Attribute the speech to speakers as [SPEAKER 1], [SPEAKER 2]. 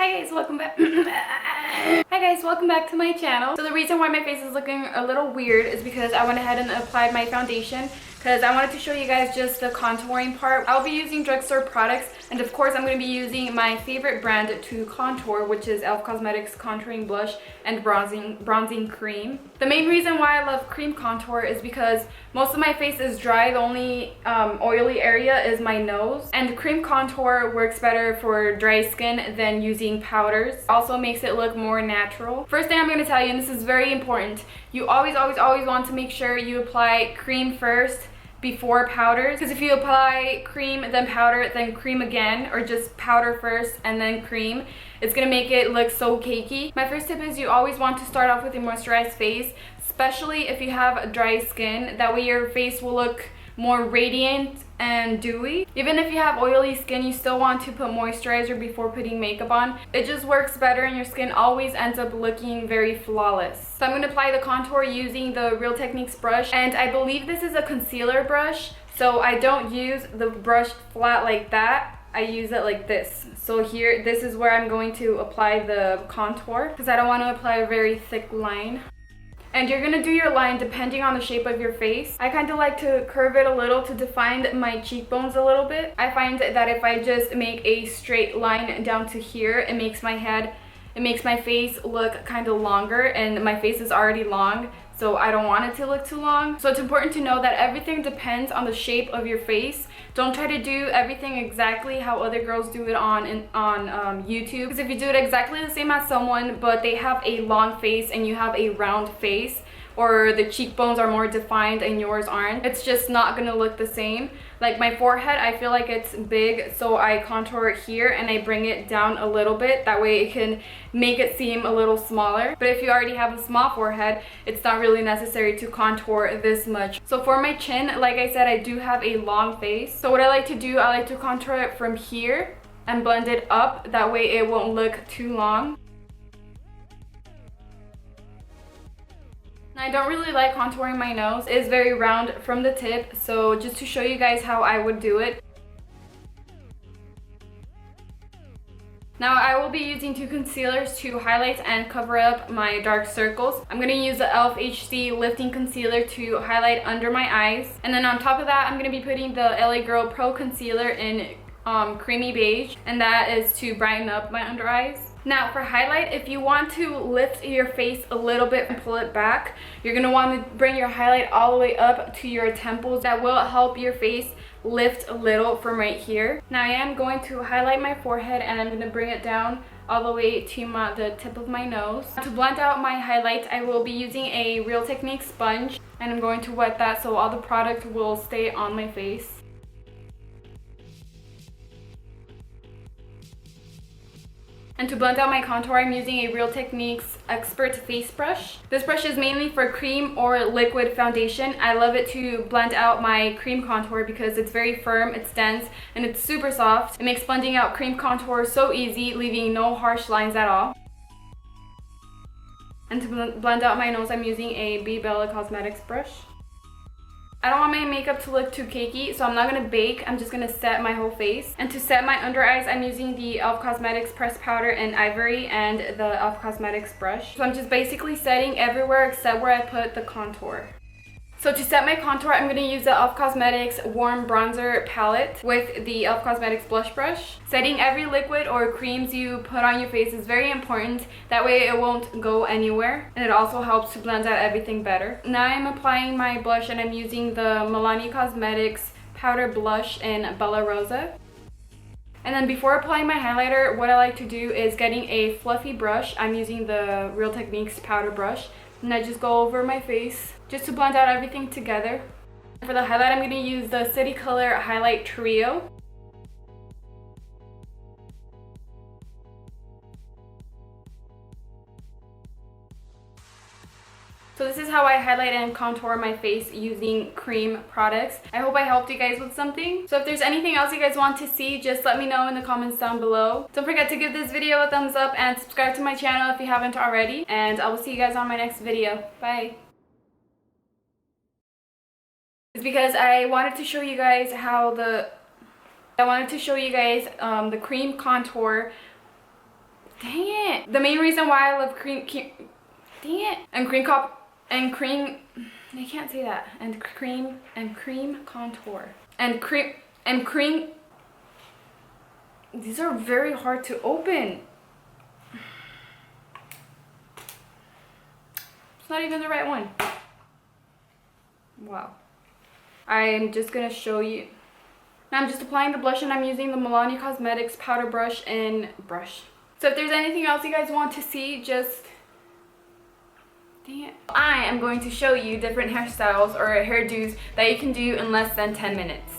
[SPEAKER 1] Hi guys, welcome back. Hi guys, welcome back to my channel. So the reason why my face is looking a little weird is because I went ahead and applied my foundation because I wanted to show you guys just the contouring part. I'll be using Drugstore products, and of course I'm going to be using my favorite brand to contour, which is e.l.f. Cosmetics contouring blush and bronzing cream. The main reason why I love cream contour is because most of my face is dry. The only oily area is my nose, and cream contour works better for dry skin than using powders. Also makes it look more natural. First thing I'm going to tell you, and this is very important, you always want to make sure you apply cream first before powders, because if you apply cream then powder then cream again, or just powder first and then cream, it's gonna make it look so cakey. My first tip is you always want to start off with a moisturized face, especially if you have dry skin. That way your face will look more radiant and dewy. Even if you have oily skin, you still want to put moisturizer before putting makeup on. It just works better and your skin always ends up looking very flawless. So I'm going to apply the contour using the Real Techniques brush, and I believe this is a concealer brush, so I don't use the brush flat like that. I use it like this. So here, this is where I'm going to apply the contour because I don't want to apply a very thick line. And you're gonna do your line depending on the shape of your face. I kind of like to curve it a little to define my cheekbones a little bit. I find that if I just make a straight line down to here, it makes my face look kind of longer, and my face is already long, so I don't want it to look too long. So it's important to know that everything depends on the shape of your face. Don't try to do everything exactly how other girls do it on YouTube, because if you do it exactly the same as someone but they have a long face and you have a round face, or the cheekbones are more defined and yours aren't, it's just not gonna look the same. Like my forehead, I feel like it's big, so I contour it here and I bring it down a little bit. That way it can make it seem a little smaller. But if you already have a small forehead, it's not really necessary to contour this much. So for my chin, like I said, I do have a long face. So what I like to do, I like to contour it from here and blend it up. That way it won't look too long. I don't really like contouring my nose. It's very round from the tip, so just to show you guys how I would do it. Now I will be using two concealers to highlight and cover up my dark circles. I'm going to use the e.l.f. HD Lifting Concealer to highlight under my eyes. And then on top of that, I'm going to be putting the LA Girl Pro Concealer in Creamy Beige, and that is to brighten up my under eyes. Now for highlight, if you want to lift your face a little bit and pull it back, you're going to want to bring your highlight all the way up to your temples. That will help your face lift a little from right here. Now I am going to highlight my forehead, and I'm going to bring it down all the way to the tip of my nose. To blend out my highlight, I will be using a Real Techniques sponge, and I'm going to wet that so all the product will stay on my face. And to blend out my contour, I'm using a Real Techniques Expert Face Brush. This brush is mainly for cream or liquid foundation. I love it to blend out my cream contour because it's very firm, it's dense, and it's super soft. It makes blending out cream contour so easy, leaving no harsh lines at all. And to blend out my nose, I'm using a Bella Cosmetics brush. I don't want my makeup to look too cakey, so I'm not going to bake. I'm just going to set my whole face. And to set my under eyes, I'm using the e.l.f. Cosmetics pressed powder in Ivory and the e.l.f. Cosmetics brush. So I'm just basically setting everywhere except where I put the contour. So to set my contour, I'm going to use the e.l.f. Cosmetics Warm Bronzer Palette with the e.l.f. Cosmetics Blush Brush. Setting every liquid or creams you put on your face is very important. That way it won't go anywhere, and it also helps to blend out everything better. Now I'm applying my blush, and I'm using the Milani Cosmetics Powder Blush in Bella Rosa. And then before applying my highlighter, what I like to do is getting a fluffy brush. I'm using the Real Techniques Powder Brush. And I just go over my face just to blend out everything together. For the highlight, I'm going to use the City Color Highlight Trio. So this is how I highlight and contour my face using cream products. I hope I helped you guys with something. So if there's anything else you guys want to see, just let me know in the comments down below. Don't forget to give this video a thumbs up and subscribe to my channel if you haven't already. And I will see you guys on my next video. Bye. It's because I wanted to show you guys how the cream contour Dang it. The main reason why I love dang it. And cream I can't say that. And cream contour. And cream. These are very hard to open. It's not even the right one. Wow. I'm just gonna show you. Now I'm just applying the blush, and I'm using the Milani Cosmetics powder brush and brush. So if there's anything else you guys want to see, just... Dang it. I am going to show you different hairstyles or hairdos that you can do in less than 10 minutes.